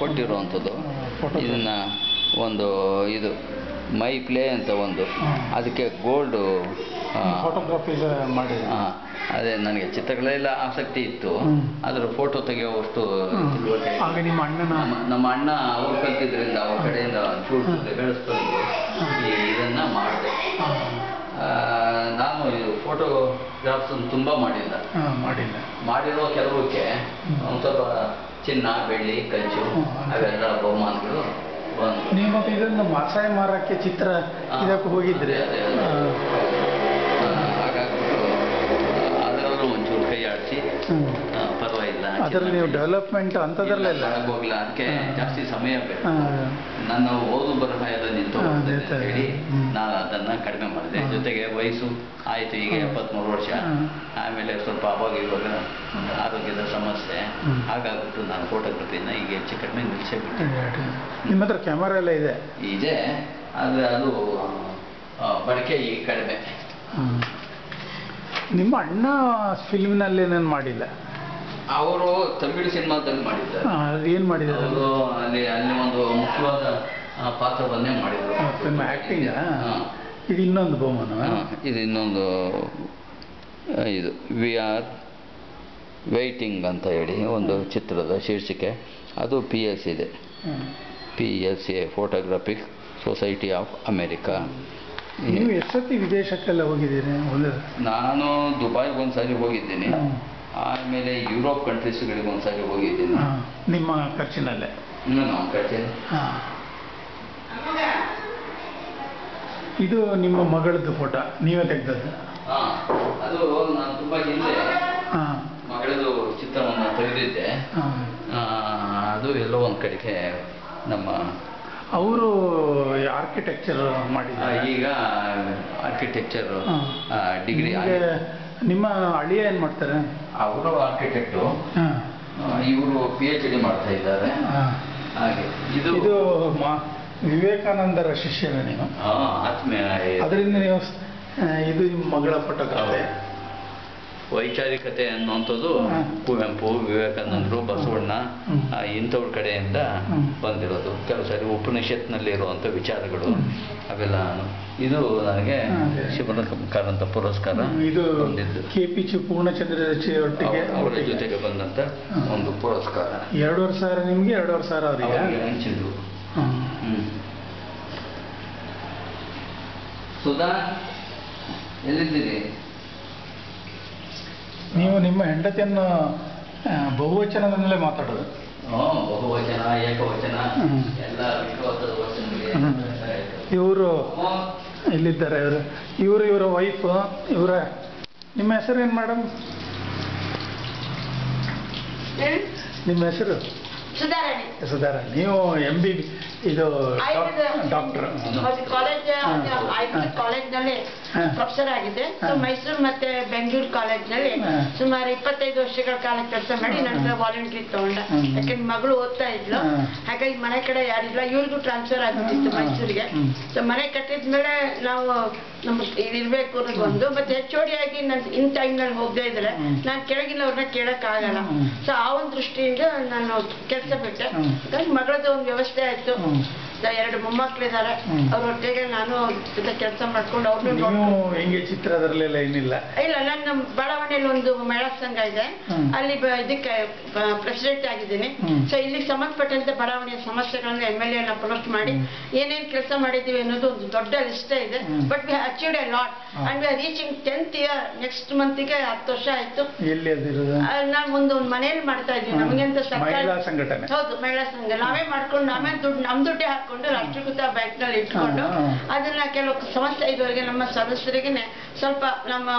ಕೊಟ್ಟಿರುವಂಥದ್ದು. ಇದನ್ನ ಒಂದು ಇದು ಮೈ ಪ್ಲೇ ಅಂತ ಒಂದು ಅದಕ್ಕೆ ಗೋಲ್ಡು ಫೋಟೋಗ್ರಫಿ ಮಾಡಿ ಅದೇ ನನಗೆ ಚಿತ್ರಗಳೆಲ್ಲ ಆಸಕ್ತಿ ಇತ್ತು. ಅದರ ಫೋಟೋ ತೆಗೆಯುವಷ್ಟು ನಿಮ್ಮ ಅಣ್ಣನ ನಮ್ಮ ಅಣ್ಣ ಅವ್ರು ಕಲ್ತಿದ್ರಿಂದ ಅವ್ರ ಕಡೆಯಿಂದ ಚೂರು ಬೆಳೆಸ್ಕೊಂಡು ಇದನ್ನ ಮಾಡಿದೆ. ನಾನು ಇದು ಫೋಟೋಗ್ರಾಫ್ಸ್ ತುಂಬ ಮಾಡಿರೋ ಕೆಲವಕ್ಕೆ ಒಂದು ಸ್ವಲ್ಪ ಚಿನ್ನ ಬೆಳ್ಳಿ ಕಂಚು ಅವೆಲ್ಲ ಬಹುಮಾನಗಳು ಬಂದು. ನೀವು ಮತ್ತೆ ಇದನ್ನು ಮಾಸಾಯ ಮಾರಕ್ಕೆ ಚಿತ್ರ ಇದಕ್ಕೆ ಹೋಗಿದ್ರೆ ಹಾಗಾಗ್ಬಿಟ್ಟು ಅದರಲ್ಲೂ ಒಂಚೂರು ಕೈ ಆಡಿಸಿ ಪರವಾಗಿಲ್ಲ. ಅದರಲ್ಲಿ ನೀವು ಡೆವಲಪ್ಮೆಂಟ್ ಅಂಥದ್ರಲ್ಲೆಲ್ಲ ಹೋಗಿಲ್ಲ, ಅದಕ್ಕೆ ಜಾಸ್ತಿ ಸಮಯ ಬೇಕು. ನನ್ನ ಓದು ಬರಹ ಎಲ್ಲ ನಿಂತು ಹೇಳಿ ನಾನು ಅದನ್ನು ಕಡಿಮೆ ಮಾಡಿದೆ. ಜೊತೆಗೆ ವಯಸ್ಸು ಆಯಿತು, ಈಗ 73 ವರ್ಷ. ಆಮೇಲೆ ಸ್ವಲ್ಪ ಅವಾಗ ಇವಾಗ ಆರೋಗ್ಯದ ಸಮಸ್ಯೆ ಹಾಗಾಗ್ಬಿಟ್ಟು ನಾನು ಫೋಟೋಗ್ರಫಿನ ಈಗ ಹೆಚ್ಚು ಕಡಿಮೆ ನಿಲ್ಲಿಸಿಬಿಟ್ಟೆ. ನಿಮ್ಮ ಹತ್ರ ಕ್ಯಾಮರಾ ಎಲ್ಲ ಇದೆ? ಆದರೆ ಅದು ಬಳಕೆ ಈಗ ಕಡಿಮೆ. ನಿಮ್ಮ ಅಣ್ಣ ಫಿಲ್ಮ್ನಲ್ಲಿ ಏನೇನು ಮಾಡಿಲ್ಲ? ಅವರು ತಮಿಳು ಸಿನಿಮಾದಲ್ಲಿ ಮಾಡಿದ್ದಾರೆ. ಏನು ಮಾಡಿದ್ದಾರೆ? ಅವರು ಅಲ್ಲಿ ಒಂದು ಮುಖ್ಯವಾದ ಪಾತ್ರವನ್ನೇ ಮಾಡಿದರು. ಆ್ಯಕ್ಟಿಂಗ್. ಇದು ಇನ್ನೊಂದು ಬಹುಮಾನ. ಇದು ಇನ್ನೊಂದು ಇದು ವಿ ಆರ್ ವೇಟಿಂಗ್ ಅಂತ ಹೇಳಿ ಒಂದು ಚಿತ್ರದ ಶೀರ್ಷಿಕೆ. ಅದು PSA ಇದೆ, PSA photographic society of America. ನೀವು ಎಷ್ಟೊತ್ತಿ ವಿದೇಶಕ್ಕೆಲ್ಲ ಹೋಗಿದ್ದೀರಿ? ನಾನು ದುಬೈಗೆ ಒಂದ್ಸಾರಿ ಹೋಗಿದ್ದೀನಿ, ಆಮೇಲೆ ಯುರೋಪ್ ಕಂಟ್ರೀಸ್ಗಳಿಗೆ ಒಂದ್ಸಾರಿ ಹೋಗಿದ್ದೀನಿ. ನಿಮ್ಮ ಖರ್ಚಿನಲ್ಲೇ? ನಮ್ಮ ಖರ್ಚಿನ. ಇದು ನಿಮ್ಮ ಮಗಳದ್ದು ಫೋಟೋ ನೀವೇ ತೆಗೆದದ್ದು? ಅದು ನಾನು ತುಂಬ ಹಿಂದೆ ಮಗಳದು ಚಿತ್ರವನ್ನು ತೆಗೆದಿದ್ದೆ. ಅದು ಎಲ್ಲೋ ಒಂದು ಕಡೆಗೆ ನಮ್ಮ ಅವರು ಆರ್ಕಿಟೆಕ್ಚರ್ ಮಾಡಿದ್ದಾರೆ. ಈಗ ಆರ್ಕಿಟೆಕ್ಚರ್ ಡಿಗ್ರಿ. ನಿಮ್ಮ ಅಳಿಯ ಏನು ಮಾಡ್ತಾರೆ? ಅವರು ಆರ್ಕಿಟೆಕ್ಟು, ಇವರು PhD ಮಾಡ್ತಾ ಇದ್ದಾರೆ. ಹಾಗೆ ಇದು ವಿವೇಕಾನಂದರ ಶಿಷ್ಯನ ನೀವು? ಆತ್ಮೀಯ. ಅದರಿಂದ ನೀವು ಇದು ನಿಮ್ಮ ಮಗಳ ಫೋಟೋಗ್ರಾಫಿ. ವೈಚಾರಿಕತೆ ಅನ್ನುವಂಥದ್ದು ಕುವೆಂಪು, ವಿವೇಕಾನಂದರು, ಬಸವಣ್ಣ ಇಂಥವ್ರ ಕಡೆಯಿಂದ ಬಂದಿರೋದು. ಕೆಲವು ಸಾರಿ ಉಪನಿಷತ್ನಲ್ಲಿ ಇರುವಂಥ ವಿಚಾರಗಳು ಅವೆಲ್ಲ. ಇದು ನನಗೆ ಶಿವರತ್ನಕಾರಂತ ಪುರಸ್ಕಾರ ಇದು ಬಂದಿದ್ದು. KPC ಪೂರ್ಣಚಂದ್ರ ಒಟ್ಟಿಗೆ ಅವರ ಜೊತೆಗೆ ಬಂದಂಥ ಒಂದು ಪುರಸ್ಕಾರ. 2,500 ನಿಮಗೆ, 2,500 ಅವರಿಗೆ ಹಂಚಿದ್ರು. ಸುಧಾ ಎಲ್ಲಿದ್ದೀರಿ? ನೀವು ನಿಮ್ಮ ಹೆಂಡತಿಯನ್ನು ಬಹುವಚನದಲ್ಲೇ ಮಾತಾಡೋದು? ಬಹುವಚನ, ಏಕವಚನ ಎಲ್ಲ ವಿಶ್ವಾಸದ ವಚನಗಳಿಗೆ. ಇವರು ಇಲ್ಲಿದ್ದಾರೆ. ಇವರ ವೈಫ್. ನಿಮ್ಮ ಹೆಸರು ಏನು ಮೇಡಮ್? ನಿಮ್ಮ ಹೆಸರು? ಸುಧಾರಾಣಿ. ನೀವು MB ಇದು ಡಾಕ್ಟರ್? ಕಾಲೇಜ್ನಲ್ಲಿ ಪ್ರೊಫೆಸರ್ ಆಗಿದೆ. ಮೈಸೂರು ಮತ್ತೆ ಬೆಂಗಳೂರು ಕಾಲೇಜ್ನಲ್ಲಿ ಸುಮಾರು 25 ವರ್ಷಗಳ ಕಾಲ ಕೆಲಸ ಮಾಡಿ ನಂತರ ವಾಲಂಟ್ರಿ ತಗೊಂಡ. ಯಾಕಂದ್ರೆ ಮಗಳು ಓದ್ತಾ ಇದ್ಲು, ಹಾಗಾಗಿ ಮನೆ ಕಡೆ ಯಾರಿಲ್ಲ. ಇವ್ರಿಗೂ ಟ್ರಾನ್ಸ್ಫರ್ ಆಗ್ಬಿಟ್ಟಿತ್ತು ಮೈಸೂರಿಗೆ. ಸೊ ಮನೆ ಕಟ್ಟಿದ್ಮೇಲೆ ನಾವು ನಮ್ಗೆ ಇದಿರ್ಬೇಕು ಅನ್ನೋದು ಒಂದು. ಮತ್ತೆ ಹೆಚ್ಚೋಡಿಯಾಗಿ ನಾನು ಇನ್ ಟೈಮ್ನಲ್ಲಿ ಹೋಗದೆ ಇದ್ರೆ ನಾನು ಕೆಳಗಿನವ್ರನ್ನ ಕೇಳಕ್ಕಾಗಲ್ಲ. ಸೊ ಆ ಒಂದು ದೃಷ್ಟಿಯಿಂದ ನಾನು ಕೆಲಸ ಬಿಟ್ಟೆ. ಯಾಕಂದ್ರೆ ಮಗಳದ್ದು ಒಂದು ವ್ಯವಸ್ಥೆ ಆಯ್ತು. 2 ಮೊಮ್ಮಕ್ಕಳಿದ್ದಾರೆ, ಅವ್ರೊಟ್ಟಿಗೆ ನಾನು ಕೆಲಸ ಮಾಡ್ಕೊಂಡು ಅವ್ರನ್ನ. ಹೆಂಗೆ ಚಿತ್ರದಲ್ಲೆಲ್ಲ ಏನಿಲ್ಲ? ಇಲ್ಲ, ನನ್ನ ಬಡಾವಣೆಯಲ್ಲಿ ಒಂದು ಮಹಿಳಾ ಸಂಘ ಇದೆ, ಅಲ್ಲಿ ಇದಕ್ಕೆ ಪ್ರೆಸಿಡೆಂಟ್ ಆಗಿದ್ದೀನಿ. ಸೊ ಇಲ್ಲಿಗೆ ಸಂಬಂಧಪಟ್ಟಂತೆ ಬಡಾವಣೆಯ ಸಮಸ್ಯೆಗಳನ್ನ MLA ಅಪ್ರೋಚ್ ಮಾಡಿ ಏನೇನು ಕೆಲಸ ಮಾಡಿದ್ದೀವಿ ಅನ್ನೋದು ಒಂದು ದೊಡ್ಡ ಲಿಸ್ಟ್ ಇದೆ. But we achieved a lot and we are reaching 10th year. Next ಮಂತ್ಗೆ 10 ವರ್ಷ ಆಯ್ತು. ನಾವು ಒಂದು ಮನೆಯಲ್ಲಿ ಮಾಡ್ತಾ ಇದ್ದೀವಿ. ನಮಗೆ ಅಂತ ಸಂಘಟನೆ. ಹೌದು, ಮಹಿಳಾ ಸಂಘ. ನಾವೇ ಮಾಡ್ಕೊಂಡು ಆಮೇಲೆ ನಮ್ ದುಡ್ಡೇ ಹಾಕೊಂಡು ರಾಷ್ಟ್ರೀಕೃತ ಬ್ಯಾಂಕ್ ನಲ್ಲಿ ಇಟ್ಕೊಂಡು ಅದನ್ನ ಕೆಲವು ಸಮಸ್ಯೆ ಇದುವರೆಗೆ ನಮ್ಮ ಸದಸ್ಯರಿಗೆ ಸ್ವಲ್ಪ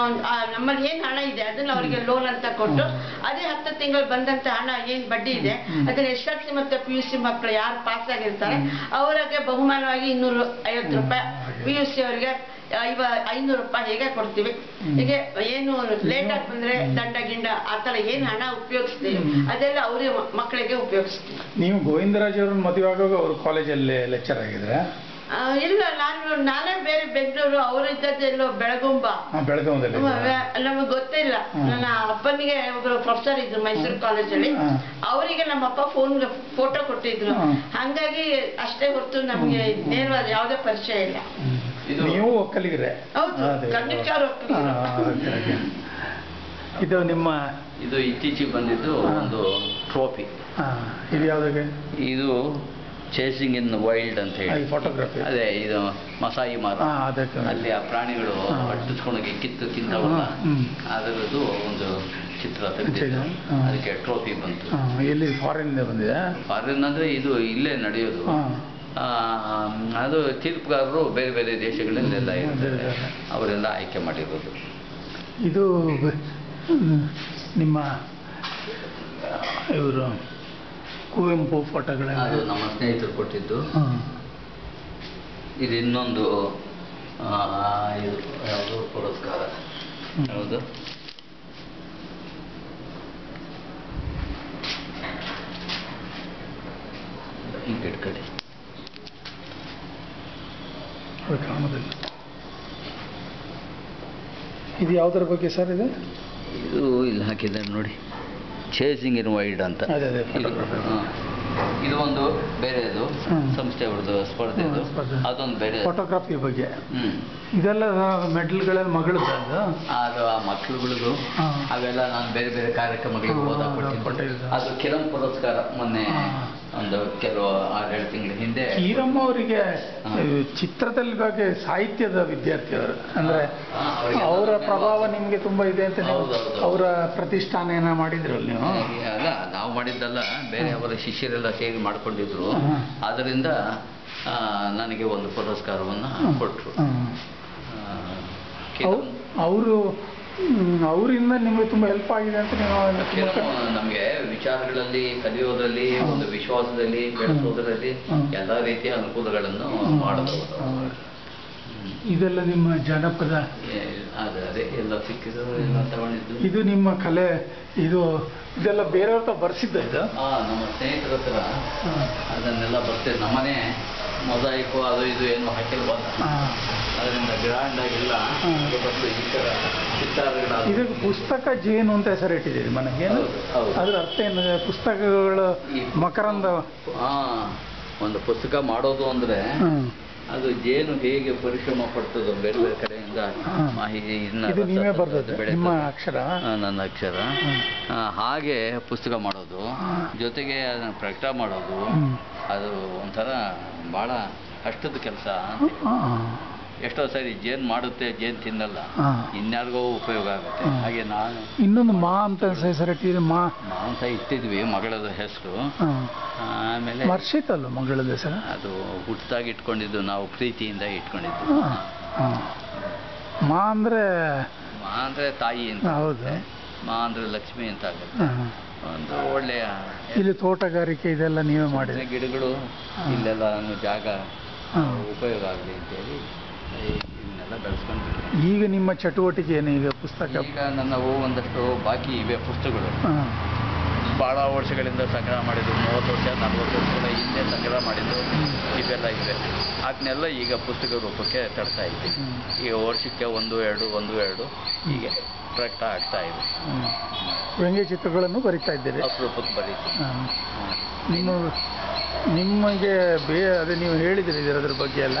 ನಮ್ಮಲ್ಲಿ ಏನ್ ಹಣ ಇದೆ ಅದನ್ನ ಅವರಿಗೆ ಲೋನ್ ಅಂತ ಕೊಟ್ಟು ಅದೇ 10 ತಿಂಗಳು ಬಂದಂತ ಹಣ ಏನ್ ಬಡ್ಡಿ ಇದೆ ಅದನ್ನ SLC ಮತ್ತೆ PUC ಮಕ್ಕಳು ಯಾರು ಪಾಸ್ ಆಗಿರ್ತಾರೆ ಅವರಿಗೆ ಬಹುಮಾನವಾಗಿ 250 ರೂಪಾಯಿ, PUC ಅವರಿಗೆ 500 ರೂಪಾಯಿ ಹೇಗೆ ಕೊಡ್ತೀವಿ. ಹೀಗೆ ಏನು ಲೇಟ್ ಆಗಿ ಬಂದ್ರೆ ದಂಡ ಗಿಂಡ ಆ ತರ ಏನ್ ಹಣ ಉಪಯೋಗಿಸ್ತೀವಿ ಅದೆಲ್ಲ ಅವ್ರಿಗೆ ಮಕ್ಕಳಿಗೆ ಉಪಯೋಗಿಸ್ತೀವಿ. ನೀವು ಗೋವಿಂದರಾಜ್ ಅವ್ರನ್ನ ಮದುವೆ ಆಗುವಾಗ ಅವ್ರ ಕಾಲೇಜಲ್ಲಿ ಲೆಕ್ಚರ್ ಆಗಿದ್ರೆ? ಇಲ್ಲ ನಾನೇ ಬೇರೆ ಬೆಂಗಳೂರು, ಅವರಿದ್ದದ್ದೆಲ್ಲೋ ಬೆಳಗುಂಬ. ಬೆಳಗಾವಿಯಲ್ಲಿ ನಮಗೆ ಗೊತ್ತಿಲ್ಲ. ನನ್ನ ಅಪ್ಪನಿಗೆ ಒಬ್ರು ಪ್ರೊಫೆಸರ್ ಇದ್ರು ಮೈಸೂರು ಕಾಲೇಜಲ್ಲಿ, ಅವರಿಗೆ ನಮ್ಮಪ್ಪ ಫೋಟೋ ಕೊಟ್ಟಿದ್ರು. ಹಂಗಾಗಿ ಅಷ್ಟೇ ಹೊರತು ನಮಗೆ ನೇರವಾದ ಯಾವುದೇ ಪರಿಚಯ ಇಲ್ಲ. ನೀವು ಒಕ್ಕಲಿಗರೇ? ಹೌದು, ಖಂಡಿತವಾಗ್ಲೂ ಒಕ್ಕಲಿಗರು. ಇದು ನಿಮ್ಮ ಇದು ಇತ್ತೀಚೆಗೆ ಬಂದಿದ್ದು ಒಂದು ಟ್ರೋಫಿ. ಇದು ಯಾವುದಾಗೆ? ಇದು ಚೇಸಿಂಗ್ ಇನ್ ವೈಲ್ಡ್ ಅಂತ ಹೇಳಿ ಫೋಟೋಗ್ರಫಿ. ಅದೇ ಇದು ಮಸಾಯಿ ಮಾರ, ಅಲ್ಲಿ ಆ ಪ್ರಾಣಿಗಳು ಅಟ್ಟಿಸ್ಕೊಂಡೋಗಿ ತಿಂತವಲ್ಲ, ಅದರದ್ದು ಒಂದು ಚಿತ್ರ ತೆಗೆದಿದ್ದು, ಅದಕ್ಕೆ ಟ್ರೋಫಿ ಬಂತು. ಎಲ್ಲಿ ಫಾರಿನ್ ಬಂದಿದೆ? ಫಾರಿನ್ ಅಂದ್ರೆ ಇದು ಇಲ್ಲೇ ನಡೆಯೋದು. ಅದು ತೀರ್ಪುಗಾರರು ಬೇರೆ ಬೇರೆ ದೇಶಗಳಲ್ಲೆಲ್ಲ ಇರ್ತಾರೆ, ಅವರೆಲ್ಲ ಆಯ್ಕೆ ಮಾಡಿರೋದು. ಇದು ನಿಮ್ಮ ಇವರು ಕುವೆಂಪು ಫೋಟೋಗಳ? ಅದು ನಮ್ಮ ಸ್ನೇಹಿತರು ಕೊಟ್ಟಿದ್ದು. ಇದು ಇನ್ನೊಂದು ಇದು ಯಾವುದು ಪುರಸ್ಕಾರ, ಹೌದು. ಹಿಂಗೆ ಕಡೆ ಕಾಣೋದಿಲ್ಲ. ಇದು ಯಾವುದರ ಬಗ್ಗೆ ಸರ್? ಇದು ಇಲ್ಲಿ ಹಾಕಿದ್ದಾರೆ ನೋಡಿ, ಚೇಸಿಂಗ್ ಇನ್ ವೈಲ್ಡ್ ಅಂತ. ಇದು ಒಂದು ಬೇರೆದು ಸಂಸ್ಥೆ ಅವ್ರದ್ದು ಸ್ಪರ್ಧೆ, ಅದೊಂದು ಬೇರೆ ಫೋಟೋಗ್ರಫಿ ಬಗ್ಗೆ. ಇದೆಲ್ಲ ಮೆಡಲ್ಗಳಲ್ಲಿ ಮಗಳದ್ದು? ಅದು ಆ ಮಕ್ಕಳುಗಳದು ಅವೆಲ್ಲ ನಾನು ಬೇರೆ ಬೇರೆ ಕಾರ್ಯಕ್ರಮಗಳಿಗೆ ಹೋದಾಗ ಅದು ಕಿರಣ್ ಪುರಸ್ಕಾರ ಮೊನ್ನೆ ಒಂದು ಕೆಲವು 6-7 ತಿಂಗಳ ಹಿಂದೆ. ಈರಮ್ಮ ಅವರಿಗೆ ಚಿತ್ರದಲ್ಲಿ ಬಗ್ಗೆ ಸಾಹಿತ್ಯದ ವಿದ್ಯಾರ್ಥಿಯವರು ಅಂದ್ರೆ ಅವರ ಪ್ರಭಾವ ನಿಮ್ಗೆ ತುಂಬಾ ಇದೆ ಅಂತ ಅವರ ಪ್ರತಿಷ್ಠಾನ ಏನ ಮಾಡಿದ್ರಲ್ಲಿ ನೀವು? ಅಲ್ಲ, ನಾವು ಮಾಡಿದ್ದಲ್ಲ, ಬೇರೆ ಅವರ ಶಿಷ್ಯರೆಲ್ಲ ಸೇರಿ ಮಾಡ್ಕೊಂಡಿದ್ರು. ಅದರಿಂದ ನನಗೆ ಒಂದು ಪುರಸ್ಕಾರವನ್ನು ಕೊಟ್ಟರು. ಅವರಿಂದ ನಿಮಗೆ ತುಂಬಾ ಹೆಲ್ಪ್ ಆಗಿದೆ ಅಂತ ನಮಗೆ ವಿಚಾರಗಳಲ್ಲಿ ಕಲಿಯೋದ್ರಲ್ಲಿ, ಒಂದು ವಿಶ್ವಾಸದಲ್ಲಿ ಬೆಳೆಸೋದ್ರಲ್ಲಿ ಎಲ್ಲ ರೀತಿಯ ಅನುಕೂಲಗಳನ್ನು ಮಾಡಬಹುದು. ಇದೆಲ್ಲ ನಿಮ್ಮ ಜನಪದ? ಅದೇ ಎಲ್ಲ ಸಿಕ್ಕಿದ್ದು ಎಲ್ಲ ತಗೊಂಡಿದ್ದು. ಇದು ನಿಮ್ಮ ಕಲೆ? ಇದೆಲ್ಲ ಬೇರೆಯವ್ರ ಹತ್ರ ಬರ್ಸಿದ್ದ? ಇದು ನಮ್ಮ ಸ್ನೇಹಿತರ ಹತ್ರ ಅದನ್ನೆಲ್ಲ ಬರ್ತಿದ್ದೆ. ನಮ್ಮನೆ ಮೊಸಾಯಿಕು ಅದು ಇದು ಏನು ಹಾಕಿಲ್ವಲ್ಲ, ಅದರಿಂದ ಗ್ರ್ಯಾಂಡ್ ಆಗಿಲ್ಲ. ಈ ಥರ ಚಿತ್ತಾರಗಳ ಇದಕ್ಕೆ ಪುಸ್ತಕ ಜೇನು ಅಂತ ಹೆಸರು ಇಟ್ಟಿದ್ದೀರಿ ಮನೆಗೆ. ಅದ್ರ ಅರ್ಥ ಏನು? ಪುಸ್ತಕಗಳು ಮಕರಂದ. ಒಂದು ಪುಸ್ತಕ ಮಾಡೋದು ಅಂದ್ರೆ ಅದು ಜೇನು ಹೇಗೆ ಪರಿಶ್ರಮ ಪಡ್ತದೋ ಬೇರೆ ಬೇರೆ ಕಡೆಯಿಂದ ಮಾಹಿತಿ. ನೀವೇ ಬರ್ತದೆ ನಿಮ್ಮ ಅಕ್ಷರ? ನನ್ನ ಅಕ್ಷರ. ಹಾಗೆ ಪುಸ್ತಕ ಮಾಡೋದು, ಜೊತೆಗೆ ಅದನ್ನು ಪ್ರಕಟ ಮಾಡೋದು, ಅದು ಒಂಥರ ಭಾಳ ಕಷ್ಟದ ಕೆಲಸ. ಎಷ್ಟೋ ಸರಿ ಜೇನು ಮಾಡುತ್ತೆ, ಜೇನು ತಿನ್ನಲ್ಲ, ಇನ್ಯಾರಿಗೋ ಉಪಯೋಗ ಆಗುತ್ತೆ. ಹಾಗೆ ನಾನು ಇನ್ನೊಂದು ಮಾ ಅಂತ ಹೆಸರಿಟ್ಟಿದ್ರಿ? ಮಾ ಅಂತ ಇಟ್ಟಿದ್ವಿ, ಮಗಳದ ಹೆಸರು. ಆಮೇಲೆ ಮರ್ಷಿತ್ ಅಲ್ಲ ಮಗಳದ ಹೆಸರು? ಅದು ಹುಟ್ಟದಾಗಿ ಇಟ್ಕೊಂಡಿದ್ದು, ನಾವು ಪ್ರೀತಿಯಿಂದ ಇಟ್ಕೊಂಡಿದ್ದು. ಮಾ ಅಂದ್ರೆ ತಾಯಿ ಅಂತ. ಹೌದು. ಮಾ ಅಂದ್ರೆ ಲಕ್ಷ್ಮಿ ಅಂತ ಆಗುತ್ತೆ. ಒಂದು ಒಳ್ಳೆಯ ಇಲ್ಲಿ ತೋಟಗಾರಿಕೆ ಇದೆಲ್ಲ ನೀವೇ ಮಾಡಿದ್ರೆ? ಗಿಡಗಳು ಇಲ್ಲೆಲ್ಲ ಜಾಗ ಉಪಯೋಗ ಆಗಲಿ ಅಂತೇಳಿ ಇದನ್ನೆಲ್ಲ ಬೆಳೆಸ್ಕೊಂಡಿದ್ದೀನಿ. ಈಗ ನಿಮ್ಮ ಚಟುವಟಿಕೆ ಏನು? ಈಗ ಪುಸ್ತಕ? ಈಗ ನನ್ನವು ಒಂದಷ್ಟು ಬಾಕಿ ಇವೆ ಪುಸ್ತಕಗಳು. ಭಾಳ ವರ್ಷಗಳಿಂದ ಸಂಗ್ರಹ ಮಾಡಿದ್ದು, 30 ವರ್ಷ 40 ವರ್ಷಗಳ ಹಿಂದೆ ಸಂಗ್ರಹ ಮಾಡಿದ್ದು ಇವೆಲ್ಲ ಇವೆ. ಅದನ್ನೆಲ್ಲ ಈಗ ಪುಸ್ತಕ ರೂಪಕ್ಕೆ ತರ್ತಾ ಇದ್ದೀನಿ. ಈಗ ವರ್ಷಕ್ಕೆ 1-2 ಹೀಗೆ ಪ್ರಕಟ ಆಗ್ತಾ ಇದೆ. ವ್ಯಂಗ್ಯ ಚಿತ್ರಗಳನ್ನು ಬರಿತಾ ಇದ್ದೀರಿ? ಅಪರೂಪಕ್ಕೆ ಬರೀತೀನಿ. ನಿಮಗೆ ಅದೇ ನೀವು ಹೇಳಿದಿರಿ ಅದ್ರ ಬಗ್ಗೆ ಎಲ್ಲ.